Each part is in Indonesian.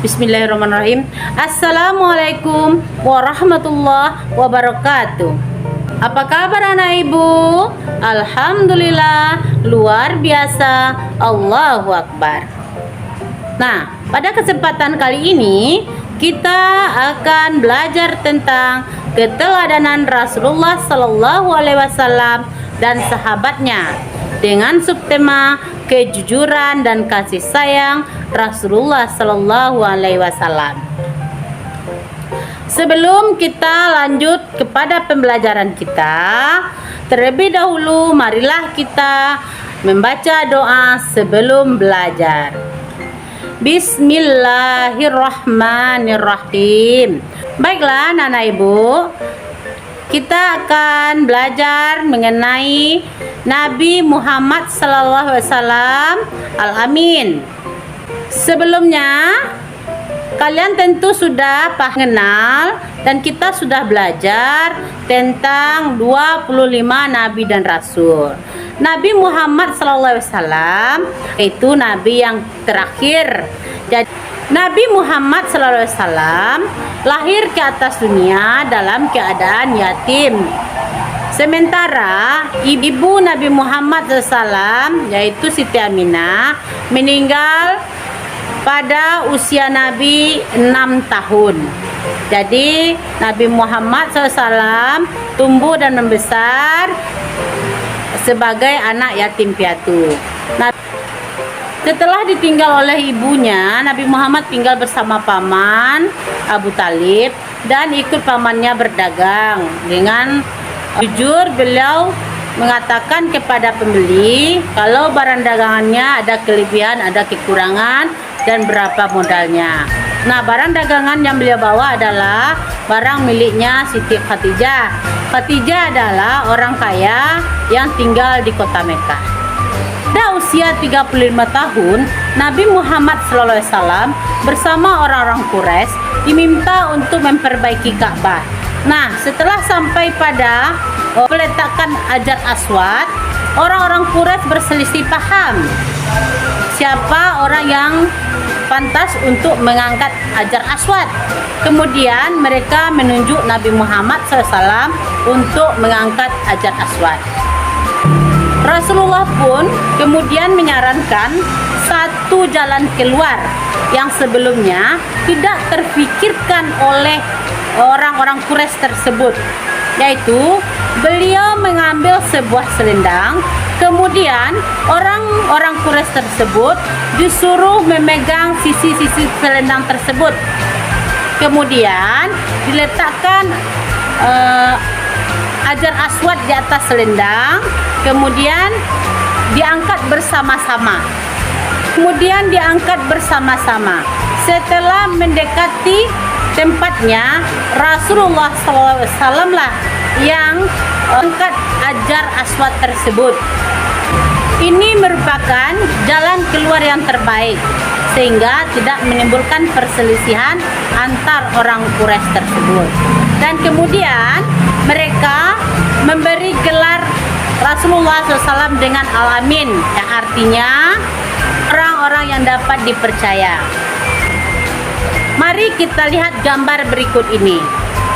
Bismillahirrahmanirrahim. Assalamualaikum warahmatullahi wabarakatuh. Apa kabar anak ibu? Alhamdulillah, luar biasa. Allahu Akbar. Nah, pada kesempatan kali ini kita akan belajar tentang keteladanan Rasulullah Sallallahu Alaihi Wasallam dan sahabatnya dengan subtema kejujuran dan kasih sayang Rasulullah Sallallahu Alaihi Wasallam. Sebelum kita lanjut kepada pembelajaran kita, terlebih dahulu marilah kita membaca doa sebelum belajar. Bismillahirrahmanirrahim. Baiklah anak ibu, kita akan belajar mengenai Nabi Muhammad SAW Al-Amin. Sebelumnya kalian tentu sudah mengenal dan kita sudah belajar tentang 25 Nabi dan Rasul. Nabi Muhammad SAW itu Nabi yang terakhir. Jadi Nabi Muhammad SAW lahir ke atas dunia dalam keadaan yatim. Sementara ibu Nabi Muhammad SAW yaitu Siti Aminah meninggal pada usia Nabi 6 tahun. Jadi Nabi Muhammad SAW tumbuh dan membesar sebagai anak yatim piatu. Setelah ditinggal oleh ibunya, Nabi Muhammad tinggal bersama paman Abu Talib dan ikut pamannya berdagang. Dengan jujur beliau mengatakan kepada pembeli kalau barang dagangannya ada kelebihan, ada kekurangan, dan berapa modalnya. Nah, barang dagangan yang beliau bawa adalah barang miliknya Siti Khadijah. Khadijah adalah orang kaya yang tinggal di kota Mekah. Pada usia 35 tahun, Nabi Muhammad SAW bersama orang-orang Quraisy diminta untuk memperbaiki Ka'bah. Nah, setelah sampai pada peletakan Hajar Aswad, orang-orang Quraisy berselisih paham siapa orang yang pantas untuk mengangkat Hajar Aswad. Kemudian mereka menunjuk Nabi Muhammad SAW untuk mengangkat Hajar Aswad. Rasulullah pun kemudian menyarankan satu jalan keluar yang sebelumnya tidak terfikirkan oleh orang-orang Quraisy tersebut, yaitu beliau mengambil sebuah selendang. Kemudian orang-orang Quraisy tersebut disuruh memegang sisi-sisi selendang tersebut. Kemudian diletakkan Hajar Aswad di atas selendang. Kemudian diangkat bersama-sama. Setelah mendekati tempatnya, Rasulullah SAW lah yang angkat Hajar Aswad tersebut. Ini merupakan jalan keluar yang terbaik sehingga tidak menimbulkan perselisihan antar orang Quraisy tersebut. Dan kemudian mereka memberi gelar Rasulullah SAW dengan Al-Amin, yang artinya orang-orang yang dapat dipercaya. Mari kita lihat gambar berikut ini,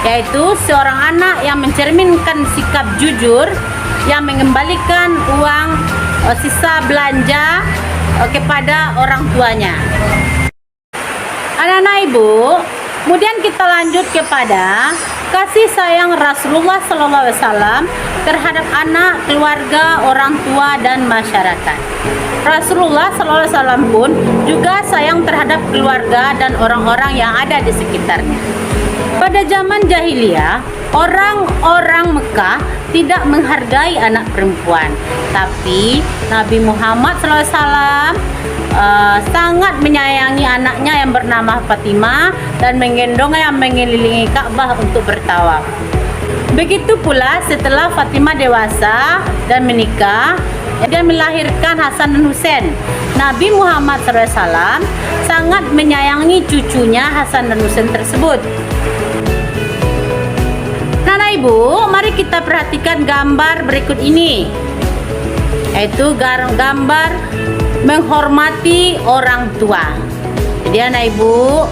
yaitu seorang anak yang mencerminkan sikap jujur yang mengembalikan uang sisa belanja kepada orang tuanya. Anak-anak ibu, kemudian kita lanjut kepada kasih sayang Rasulullah SAW terhadap anak, keluarga, orang tua, dan masyarakat. Rasulullah SAW pun juga sayang terhadap keluarga dan orang-orang yang ada di sekitarnya. Pada zaman jahiliyah, orang-orang Mekah tidak menghargai anak perempuan, tapi Nabi Muhammad SAW sangat menyayangi anaknya yang bernama Fatimah dan menggendongnya mengelilingi Ka'bah untuk bertawaf. Begitu pula setelah Fatimah dewasa dan menikah dan melahirkan Hasan dan Husain, Nabi Muhammad SAW sangat menyayangi cucunya Hasan dan Husain tersebut. Nah, Ibu, mari kita perhatikan gambar berikut ini. yaitu gambar menghormati orang tua. Jadi anak ibu,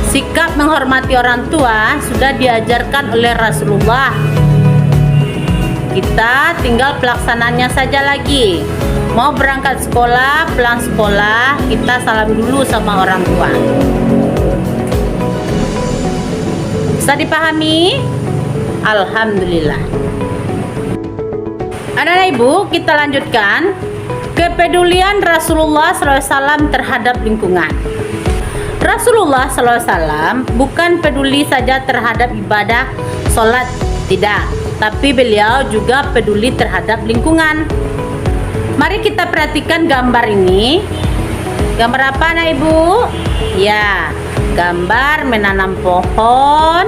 sikap menghormati orang tua sudah diajarkan oleh Rasulullah. Kita tinggal pelaksanaannya saja lagi. Mau berangkat sekolah, pulang sekolah, kita salam dulu sama orang tua. Bisa dipahami? Alhamdulillah. Anak-anak ibu, kita lanjutkan. Kepedulian Rasulullah SAW terhadap lingkungan. Rasulullah SAW bukan peduli saja terhadap ibadah sholat, tidak, tapi beliau juga peduli terhadap lingkungan. Mari kita perhatikan gambar ini. Gambar apa anak ibu? Ya, gambar menanam pohon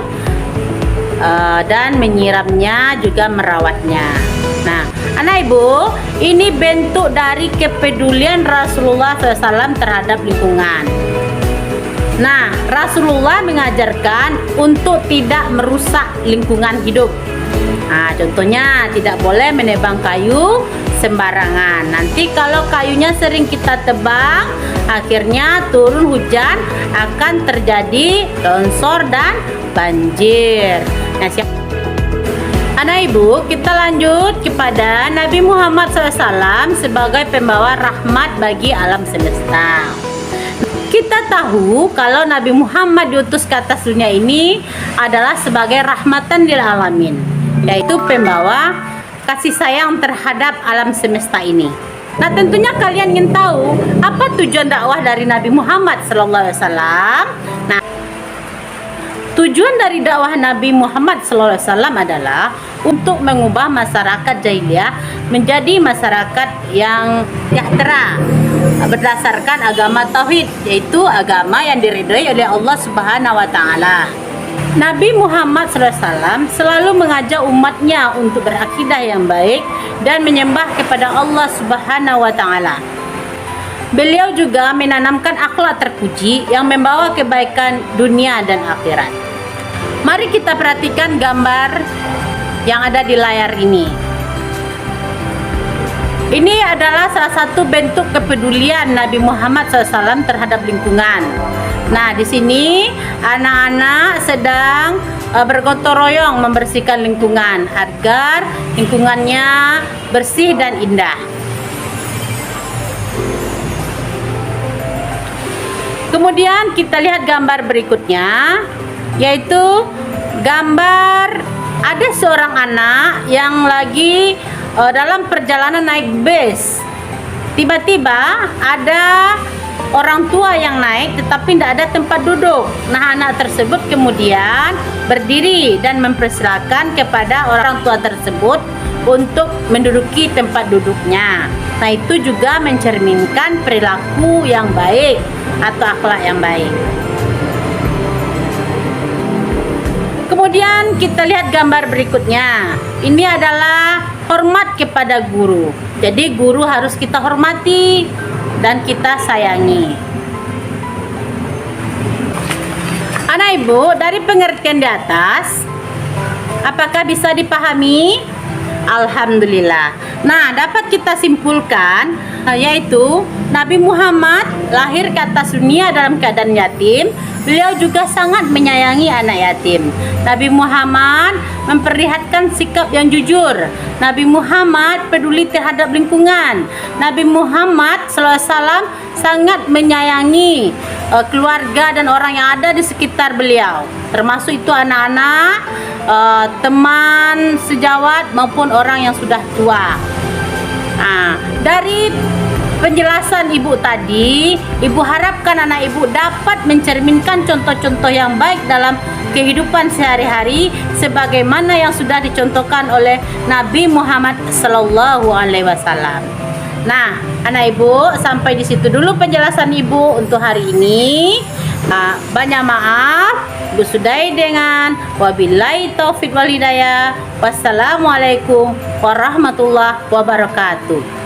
dan menyiramnya, juga merawatnya. Nah, anak ibu, ini bentuk dari kepedulian Rasulullah SAW terhadap lingkungan. Nah, Rasulullah mengajarkan untuk tidak merusak lingkungan hidup. Nah, contohnya tidak boleh menebang kayu sembarangan. Nanti kalau kayunya sering kita tebang, akhirnya turun hujan akan terjadi longsor dan banjir. Nah, anak ibu, kita lanjut kepada Nabi Muhammad SAW sebagai pembawa rahmat bagi alam semesta. Kita tahu kalau Nabi Muhammad diutus ke atas dunia ini adalah sebagai rahmatan lil alamin, yaitu pembawa kasih sayang terhadap alam semesta ini. Nah, tentunya kalian ingin tahu apa tujuan dakwah dari Nabi Muhammad SAW. Nah, tujuan dari dakwah Nabi Muhammad SAW adalah untuk mengubah masyarakat jahiliyah menjadi masyarakat yang sejahtera berdasarkan agama tauhid, yaitu agama yang diridhoi oleh Allah Subhanahu wa taala. Nabi Muhammad SAW selalu mengajak umatnya untuk berakidah yang baik dan menyembah kepada Allah Subhanahu wa taala. Beliau juga menanamkan akhlak terpuji yang membawa kebaikan dunia dan akhirat. Mari kita perhatikan gambar yang ada di layar ini. Ini adalah salah satu bentuk kepedulian Nabi Muhammad SAW terhadap lingkungan. Nah, di sini anak-anak sedang bergotong royong membersihkan lingkungan agar lingkungannya bersih dan indah. Kemudian kita lihat gambar berikutnya, yaitu gambar ada seorang anak yang lagi dalam perjalanan naik bus. Tiba-tiba ada orang tua yang naik tetapi tidak ada tempat duduk. Nah, anak tersebut kemudian berdiri dan mempersilahkan kepada orang tua tersebut untuk menduduki tempat duduknya. Nah, itu juga mencerminkan perilaku yang baik atau akhlak yang baik. Kemudian kita lihat gambar berikutnya. Ini adalah hormat kepada guru. Jadi guru harus kita hormati dan kita sayangi. Anak ibu, dari pengertian di atas, apakah bisa dipahami? Alhamdulillah. Nah, dapat kita simpulkan yaitu Nabi Muhammad lahir ke atas dunia dalam keadaan yatim. Beliau juga sangat menyayangi anak yatim. Nabi Muhammad memperlihatkan sikap yang jujur. Nabi Muhammad peduli terhadap lingkungan. Nabi Muhammad SAW sangat menyayangi keluarga dan orang yang ada di sekitar beliau, termasuk itu anak-anak, teman sejawat maupun orang yang sudah tua. Nah, dari penjelasan ibu tadi, ibu harapkan anak ibu dapat mencerminkan contoh-contoh yang baik dalam kehidupan sehari-hari sebagaimana yang sudah dicontohkan oleh Nabi Muhammad SAW. Nah, anak ibu, sampai di situ dulu penjelasan ibu untuk hari ini. Banyak maaf, ibu sudahi dengan wabillahi taufiq wal hidayah. Wassalamualaikum warahmatullahi wabarakatuh.